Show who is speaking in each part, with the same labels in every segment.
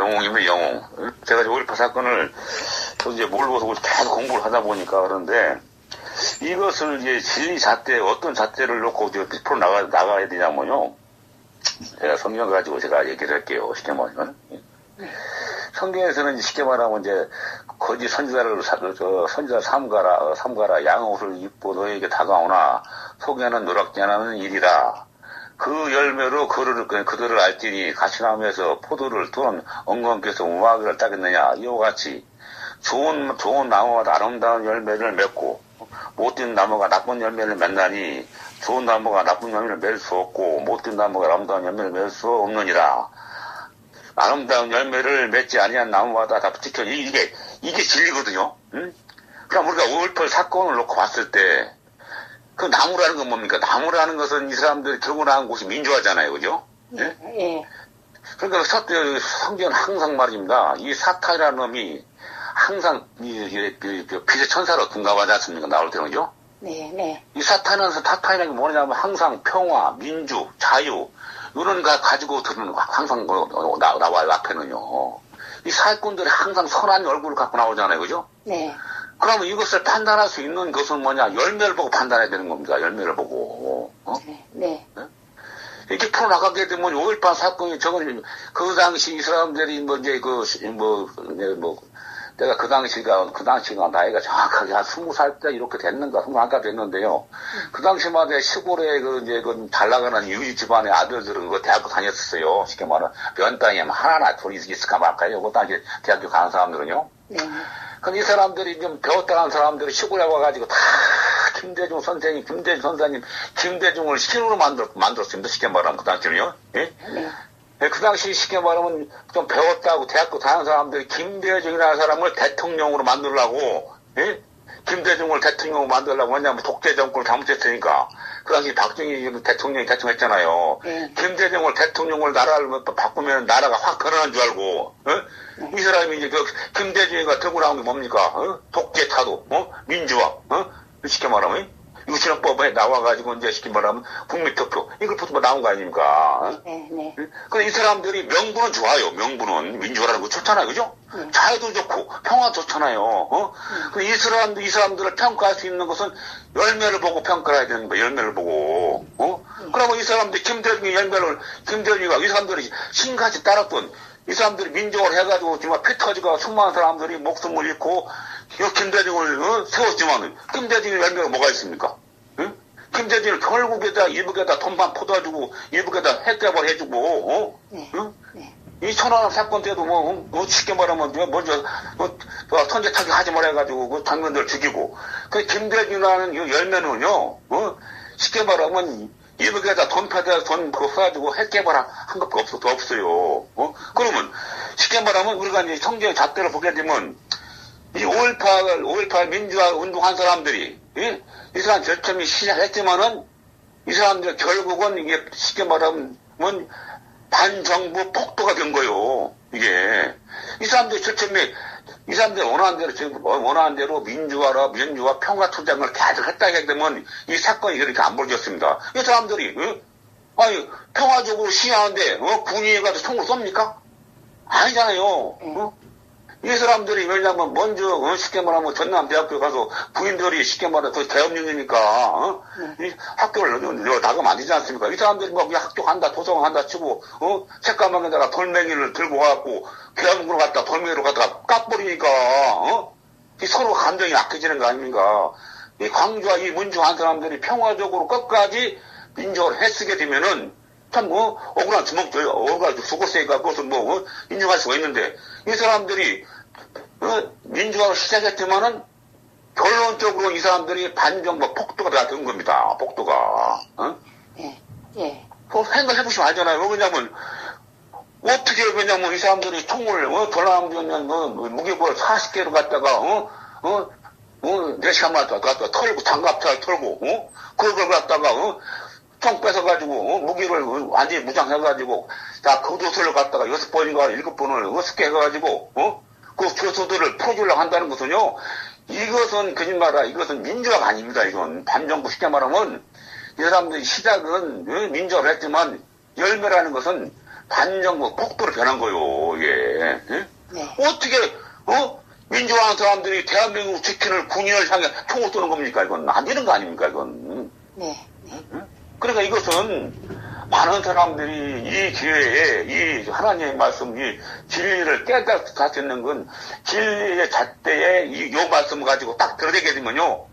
Speaker 1: 영웅입니다, 영웅. 제가 5.18 사건을 이제 몰고서 계속 공부를 하다 보니까 그런데 이것을 이제 진리 잣대, 어떤 잣대를 놓고 이제 풀어 나가야 되냐면요. 제가 성경 가지고 제가 얘기를 할게요. 쉽게 말하면. 성경에서는 쉽게 말하면 이제 거짓 선지자를 선지자 삼가라 양옷을 입고 너에게 다가오나 속에는 노랗지 않은 일이라. 그 열매로 그들을 알지니 가시나무에서 포도를 또는 엉겅퀴에서 우마귀를 따겠느냐. 이와 같이 좋은 나무가 아름다운 열매를 맺고 못된 나무가 나쁜 열매를 맺나니 좋은 나무가 나쁜 열매를 맺을 수 없고 못된 나무가 아름다운 열매를 맺을 수 없느니라. 아름다운 열매를 맺지 아니한 나무마다 다 지켜. 이게 진리거든요. 응? 그럼 우리가 5.18 사건을 놓고 봤을 때 그 나무라는 건 뭡니까? 나무라는 것은 이 사람들이 들고 나간 곳이 민주화잖아요. 그죠? 예?
Speaker 2: 예.
Speaker 1: 그러니까 성경은 항상 말입니다. 이 사탄이라는 놈이 항상 빛의 천사로 둔갑하지 않습니까? 나올 때는, 그죠?
Speaker 2: 네.
Speaker 1: 이 사탄이라는 게 뭐냐면 항상 평화, 민주, 자유, 이런 거 가지고 들은 항상 나와요, 앞에는요. 이 사건들이 항상 선한 얼굴을 갖고 나오잖아요. 그죠?
Speaker 2: 네.
Speaker 1: 그러면 이것을 판단할 수 있는 것은 뭐냐? 열매를 보고 판단해야 되는 겁니다. 열매를 보고.
Speaker 2: 네.
Speaker 1: 이렇게 풀어나가게 되면 5.18 사건이 저건 그 당시 이 사람들이 내가 그 당시가 나이가 정확하게 한 20살 때 이렇게 됐는가, 21살 됐는데요. 그 당시마다 시골에 잘 나가는 유지 집안의 아들들은 그 대학교 다녔었어요. 쉽게 말하면 면 땅에 하나나 둘이 있을까 말까요. 그 당시 대학교 가는 사람들은요.
Speaker 2: 네.
Speaker 1: 근데 이 사람들이 좀 배웠다는 사람들이 시골에 와가지고 다 김대중 선생님, 김대중을 신으로 만들었습니다. 쉽게 말하면 그 당시는요. 예? 네. 그 당시 쉽게 말하면 좀 배웠다고 대학교 다니는 사람들이 김대중이라는 사람을 대통령으로 만들려고, 예? 김대중을 대통령으로 만들려고 왜냐면 독재 정권을 잘못했으니까. 그 당시 박정희 대통령이 대통령했잖아요. 김대중을 대통령을 나라를 바꾸면 나라가 확 변하는 줄 알고, 이 사람이 이제 김대중이가 들고 나온 게 뭡니까? 독재 타도, 민주화, 쉽게 말하면 유신헌법에 나와가지고 이제 쉽게 말하면 국민투표 이걸 붙으면 나온 거 아닙니까?
Speaker 2: 네.
Speaker 1: 근데 이 사람들이 명분은 좋아요. 명분은 민주화라는 거 좋잖아요, 그죠? 자유도 좋고 평화 좋잖아요. 근데 이 사람들을 평가할 수 있는 것은 열매를 보고 평가해야 되는 거예요. 열매를 보고. 그러면 이 사람들이 김대중이가 이 사람들이 신같이 따랐던 이 사람들이 민족을 해가지고 정말 피 터지고 수많은 사람들이 목숨을 잃고 김대중을 세웠지만 김대중의 열매가 뭐가 있습니까? 김대중을 결국에다 이북에다 돈만 퍼다주고 이북에다 핵개발 해주고 이 천안함 사건 때도 쉽게 말하면 먼저 선제 타격하지 말아 해가지고 그 장관들 죽이고 그 김대중이라는 열매는요 쉽게 말하면 이북에다 돈 퍼다 돈 퍼가지고 핵개발 한 것도 없어요. 그러면 쉽게 말하면 우리가 이제 성경의 잣대를 보게 되면 이 5.18 민주화 운동한 사람들이, 이 사람 절참이 시작했지만은, 이 사람들 결국은 이게 쉽게 말하면, 반정부 폭도가 된 거요. 이게. 이 사람들 원하는 대로 민주화, 평화 투쟁을 계속 했다 하게 되면, 이 사건이 그렇게 안 벌어졌습니다. 이 사람들이, 평화적으로 시위하는데, 군인이 가서 총을 쏩니까? 아니잖아요. 이 사람들이 왜냐면 먼저 쉽게 말하면 전남대학교 가서 부인들이 쉽게 말하면 그 대업령이니까 이 학교를 나가면 안 되지 않습니까? 이 사람들이 막 학교 간다 도서관 간다 치고 책가방에다가 돌멩이를 들고 와갖고 계엄으로 갔다 돌멩이로 갔다가 깎버리니까 이 서로 감정이 약해지는 거 아닙니까? 이 광주와 이 문주한 사람들이 평화적으로 끝까지 민족을 해쓰게 되면은 참 억울한 죽었으니까 그것은 인정할 수가 있는데 이 사람들이 민주화를 시작했지만은 결론적으로 이 사람들이 반정부 폭도가 된 겁니다. 폭도가. 생각해보시면 알잖아요. 왜냐면 이 사람들이 총을 전남전 무기고를 40개로 갖다가 4시간만 갖다가 털고 장갑차를 털고 그걸 갖다가 총 뺏어가지고, 무기를 완전히 무장해가지고, 교도소를 갔다가 6번인가 7번을 어떻게 해가지고, 그 교도소들을 풀어주려고 한다는 것은요, 이것은 거짓말이야. 이것은 민주화가 아닙니다. 이건. 반정부 쉽게 말하면, 이 사람들이 시작은 민주화를 했지만, 열매라는 것은 반정부 폭도로 변한 거요, 이게. 예?
Speaker 2: 네.
Speaker 1: 어떻게, 민주화하는 사람들이 대한민국 지키는 군인을 향해 총을 쏘는 겁니까? 이건 안 되는 거 아닙니까? 이건.
Speaker 2: 네. 네.
Speaker 1: 그러니까 이것은 많은 사람들이 이 기회에 이 하나님의 말씀, 이 진리를 깨닫게 할 수 있는 건 진리의 잣대에 요 말씀을 가지고 딱 들어대게 되면요.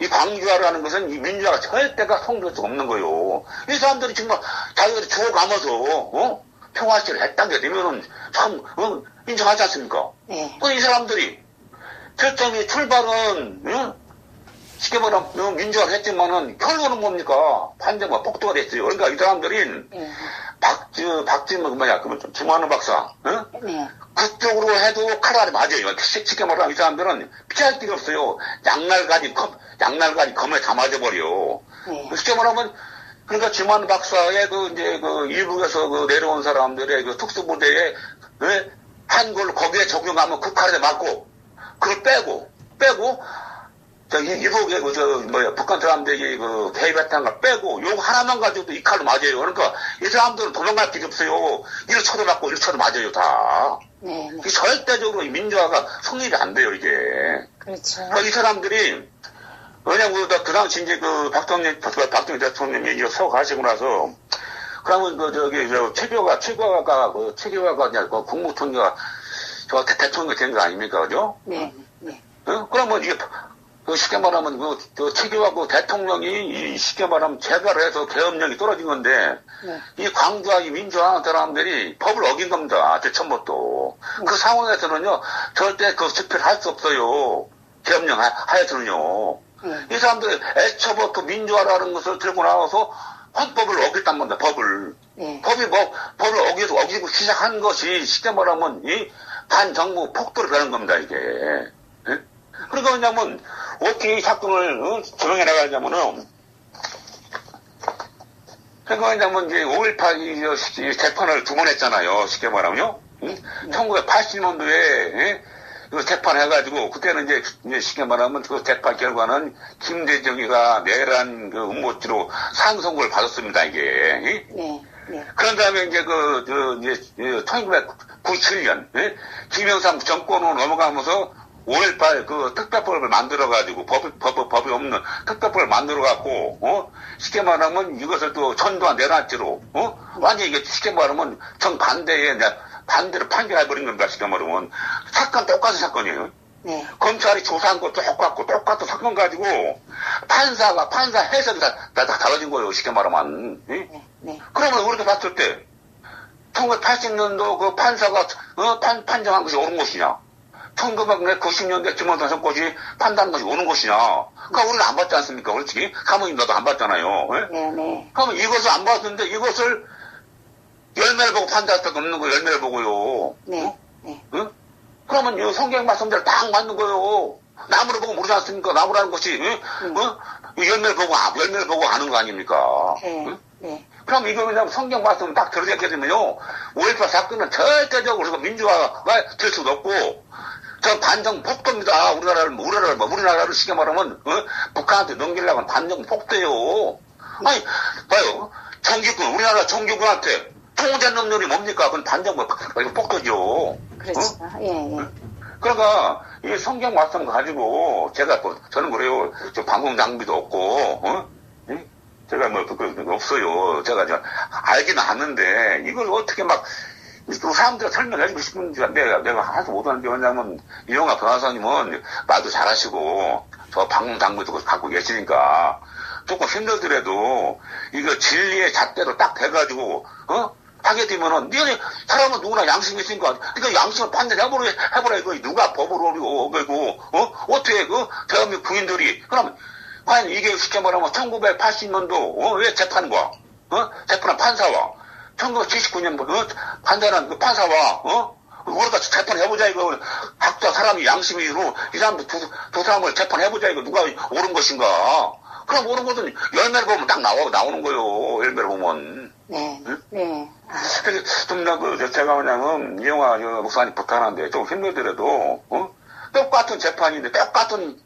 Speaker 1: 이 광주화라는 것은 이 민주화가 절대가 성공할 수가 없는 거요. 이 사람들이 정말 자기들이 죽어가면서, 평화시를 했다게 되면은 참, 인정하지 않습니까?
Speaker 2: 네.
Speaker 1: 이 사람들이 결정의 출발은, 쉽게 말하면 민주화를 했지만은 결과는 뭡니까? 반정과 폭도가 됐어요. 그러니까 이 사람들이 김환우 박사,
Speaker 2: 네.
Speaker 1: 그쪽으로 해도 칼날이 맞아요. 쉽게 말하면 이 사람들은 피할 길이 없어요. 양날까지 검에 다 맞아버려.
Speaker 2: 네.
Speaker 1: 쉽게 말하면 그러니까 김환우 박사의 일부에서 내려온 사람들의 특수부대에 한 걸 거기에 적용하면 그 칼에 맞고 그걸 빼고 이북에 북한 사람들이 대입했다는 걸 빼고 요거 하나만 가지고도 이 칼로 맞아요. 그러니까 이 사람들은 도망갈 필요 없어요. 이를 쳐도 맞고 이를 쳐도 맞아요, 다.
Speaker 2: 네. 네.
Speaker 1: 절대적으로 이 민주화가 성립이 안 돼요, 이게.
Speaker 2: 그렇죠.
Speaker 1: 그러니까 이 사람들이 왜냐면 그 당시 이제 박정희 대통령이 이거 서고 가시고 나서 그러면 최규화가 국무총리가 대통령이 된 거 아닙니까, 그죠?
Speaker 2: 네. 네.
Speaker 1: 그러면 이게 쉽게 말하면 최규화 대통령이 쉽게 말하면 재가를 해서 계엄령이 떨어진 건데
Speaker 2: 네.
Speaker 1: 이 광주와 이 민주화 사람들이 법을 어긴 겁니다. 처음부터. 그 상황에서는요 절대 집회를 할 수 없어요. 계엄령 하에서는요. 이 사람들이 애초부터 민주화라는 것을 들고 나와서 헌법을 어겼단 말이다. 법을. 법을 어기고 시작한 것이 쉽게 말하면 이 반정부 폭도를 가는 겁니다. 이게. 그러니까 왜냐면 어떻게 이 사건을 조명해 나가냐면은 그러니까 왜냐면 이제 5.18 재판을 두 번 했잖아요. 쉽게 말하면요. 1980년도에 재판해가지고 그때는 이제 쉽게 말하면 그 재판 결과는 김대중이가 내란 음모죄로 상선고를 받았습니다. 이게.
Speaker 2: 네. 네.
Speaker 1: 그런 다음에 이제 1997년 김영삼 정권으로 넘어가면서 5.18 특별법을 만들어가지고 법이 없는 특별법을 만들어갖고 쉽게 말하면 이것을 또 전두환 내란죄로 완전히 이게 쉽게 말하면 반대로 판결해버린 겁니다. 쉽게 말하면 사건 똑같은 사건이에요.
Speaker 2: 네.
Speaker 1: 검찰이 조사한 거 똑같은 사건 가지고 판사 해석이 다 달라진 거예요. 쉽게 말하면.
Speaker 2: 네.
Speaker 1: 그러면 우리가 봤을 때 1980년도 그 판사가 판정한 것이 옳은 것이냐? 1990년대 김원삼 정권이 판단한 것이 옳은 것이냐? 그러니까 우리는 안 봤지 않습니까? 솔직히 가만히 나도 안 봤잖아요.
Speaker 2: 네.
Speaker 1: 그러면 이것을 안 봤는데 이것을 열매를 보고 판단할 수가 없는 거예요. 열매를 보고요.
Speaker 2: 네.
Speaker 1: 그러면 이 성경 말씀대로 딱 맞는 거예요. 나무를 보고 모르지 않습니까? 나무라는 것이 열매를 보고 아는 거 아닙니까?
Speaker 2: 네.
Speaker 1: 그럼 이거 그냥 성경 말씀 딱 들어잡게 되면요. 5.18 사건은 절대적으로 우리가 민주화가 될 수도 없고 저 반정 폭도입니다. 우리나라를 쉽게 말하면 북한한테 넘기려고 하는 반정 폭도예요. 아니 봐요. 우리나라 정규군한테 통제 능력이 뭡니까? 그건 반정 폭도죠.
Speaker 2: 그렇죠. 예.
Speaker 1: 그러니까 이 성경 말씀 가지고 저는 그래요. 저 방송 장비도 없고 제가 없어요. 제가 알기는 아는데 이걸 어떻게 또 사람들한테 설명해주고 싶은지 내가 하나도 못하는 게 뭐냐면 이용화 변호사님은 말도 잘하시고 저 방송 장비도 갖고 계시니까 조금 힘들더라도 이거 진리의 잣대로 딱 돼가지고 하게 되면은 사람은 누구나 양심이 있으니까 그러니까 양심을 판단해보라 이거 누가 법을 어기고 어떻게 대한민국 국민들이 그럼 과연 이게 쉽게 말하면 1980년도 왜 재판과 재판한 판사와 1979년 판단한 판사와 우리가 재판해보자 이거 각자 사람이 양심이 이 사람들 두 사람을 재판해보자 이거 누가 옳은 것인가. 그럼 옳은 것은 열매를 보면 딱 나오는 거예요. 열매를 보면.
Speaker 2: 네.
Speaker 1: 그래서 제가 뭐냐면 이용화 목사님 부탁하는데 좀 힘들더라도 똑같은 재판인데 똑같은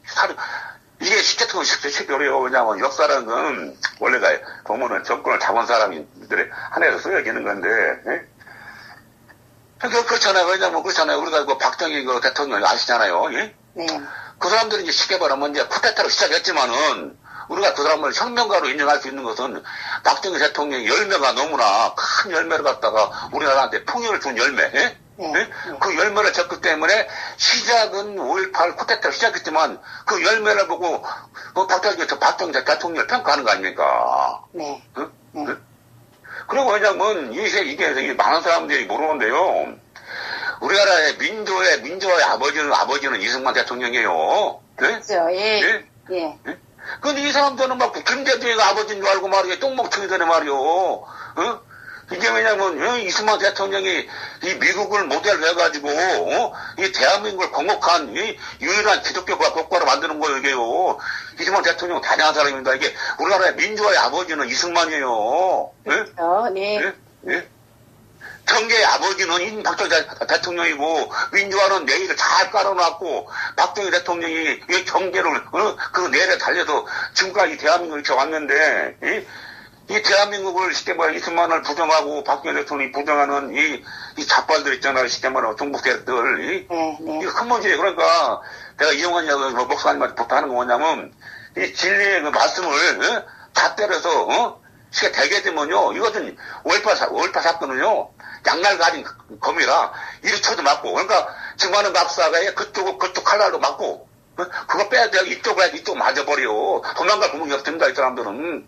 Speaker 1: 이게 쉽게 어려워. 왜냐면 역사라는 건 원래가 보면은 정권을 잡은 사람들의 한해서 쓰여지는 건데 그렇잖아요. 왜냐면 그렇잖아요. 우리가 그 박정희 그 대통령 아시잖아요. 예?
Speaker 2: 네.
Speaker 1: 그 사람들이 이제 쉽게 말하면 이제 쿠데타로 시작했지만은 우리가 그 사람을 혁명가로 인정할 수 있는 것은 박정희 대통령의 열매가 너무나 큰 열매를 갖다가 우리나라한테 풍요를 준 열매. 예?
Speaker 2: 네.
Speaker 1: 예? 그 열매를 졌기 때문에 시작은 5.18 쿠데타로 시작했지만 그 열매를 보고 그 박정희 대통령을 평가하는 거 아닙니까?
Speaker 2: 네.
Speaker 1: 응?
Speaker 2: 네.
Speaker 1: 응? 그리고 왜냐면 이게 많은 사람들이 모르는데요. 우리나라의 민주화의 아버지는 이승만 대통령이에요. 네?
Speaker 2: 그렇죠. 예.
Speaker 1: 예?
Speaker 2: 예.
Speaker 1: 예? 근데 이 사람들은 막 김대중이가 아버지인 줄 알고 말이에요. 똥먹청이들이 말이요. 어? 이게 왜냐면, 이승만 대통령이 이 미국을 모델로 해가지고, 이 대한민국을 건국한 이 유일한 기독교 국가로 만드는 거예요, 이게요. 이승만 대통령은 다양한 사람입니다. 이게 우리나라의 민주화의 아버지는 이승만이에요. 예?
Speaker 2: 그렇죠. 네.
Speaker 1: 예? 예? 경제의 아버지는 박정희 대통령이고 민주화는 내일을 잘 깔아놨고 박정희 대통령이 이 경제를 그 내래 달려서 지금까지 대한민국을 이렇게 왔는데 이 대한민국을 쉽게 말해 이승만을 부정하고 박정희 대통령이 부정하는 이 잡발들 있잖아요. 쉽게 말하면 중국 세력들
Speaker 2: 네. 네.
Speaker 1: 이거 큰 문제예요. 그러니까 내가 이용환 목사님한테 부탁하는 거 뭐냐면 이 진리의 그 말씀을 다 때려서 쉽게 되게 되면요 이것은 5.18 사건은요 양날 가진 검이라 이리 쳐도 맞고 그러니까 지금 하는 박사가 그쪽 칼날로 맞고 그거 빼야 돼 이쪽으로 해야지 이쪽 맞아버려 도망갈 구멍이 없습니다 이 사람들은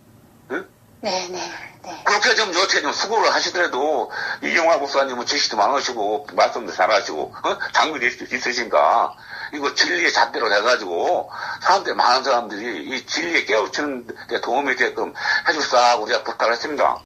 Speaker 2: 네. 네. 네.
Speaker 1: 그렇게 좀 여태 좀 수고를 하시더라도 이용화 목사님은 지식도 많으시고 말씀도 잘하시고 장비도 있으신가 이거 진리의 잣대로 돼가지고 많은 사람들이 이 진리에 깨우치는 데 도움이 되게끔 해줄사 우리가 부탁을 했습니다.